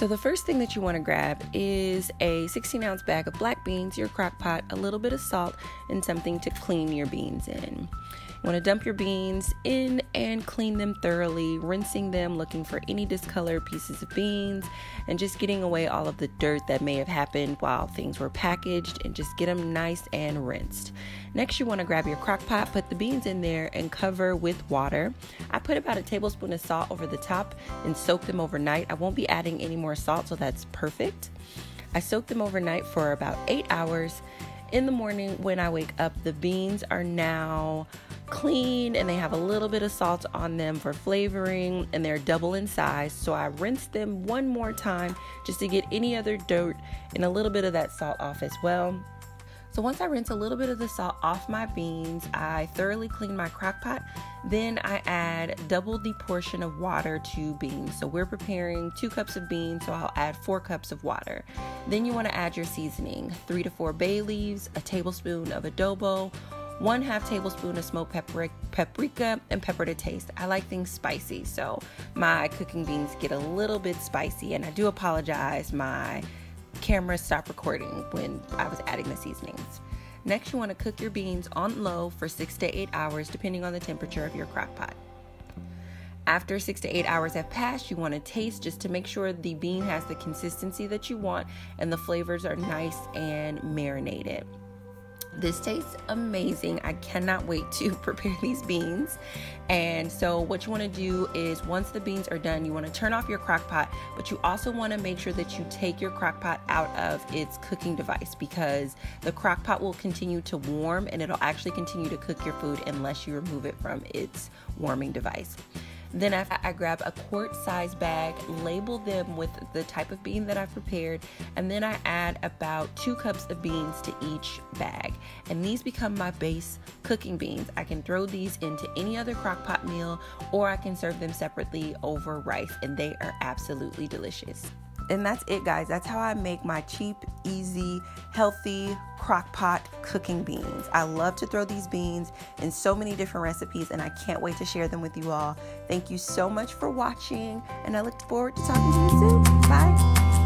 So the first thing that you want to grab is a 16-ounce bag of black beans, your crock pot, a little bit of salt, and something to clean your beans in. You want to dump your beans in and clean them thoroughly, rinsing them, looking for any discolored pieces of beans, and just getting away all of the dirt that may have happened while things were packaged, and just get them nice and rinsed. Next, you want to grab your crock pot, put the beans in there, and cover with water. I put about a tablespoon of salt over the top and soak them overnight. I won't be adding any more salt, so that's perfect. I soak them overnight for about 8 hours. In the morning, when I wake up, the beans are now clean and they have a little bit of salt on them for flavoring, and they're double in size. So I rinse them one more time just to get any other dirt and a little bit of that salt off as well. So once I rinse a little bit of the salt off my beans, I thoroughly clean my crock pot. Then I add double the portion of water to beans. So we're preparing 2 cups of beans, so I'll add 4 cups of water. Then you want to add your seasoning, 3 to 4 bay leaves, a tablespoon of adobo, 1/2 tablespoon of smoked paprika, and pepper to taste. I like things spicy, so my cooking beans get a little bit spicy, and I do apologize, my camera stopped recording when I was adding the seasonings. Next, you want to cook your beans on low for 6 to 8 hours, depending on the temperature of your crock pot. After 6 to 8 hours have passed, you want to taste just to make sure the bean has the consistency that you want and the flavors are nice and marinated. This tastes amazing. I cannot wait to prepare these beans. And so what you want to do is, once the beans are done, you want to turn off your crock pot, but you also want to make sure that you take your crock pot out of its cooking device, because the crock pot will continue to warm and it'll actually continue to cook your food unless you remove it from its warming device. Then after, I grab a quart size bag, label them with the type of bean that I've prepared, and then I add about 2 cups of beans to each bag. And these become my base cooking beans. I can throw these into any other crock pot meal, or I can serve them separately over rice, and they are absolutely delicious. And that's it, guys. That's how I make my cheap, easy, healthy crock pot cooking beans. I love to throw these beans in so many different recipes, and I can't wait to share them with you all. Thank you so much for watching, and I look forward to talking to you soon. Bye.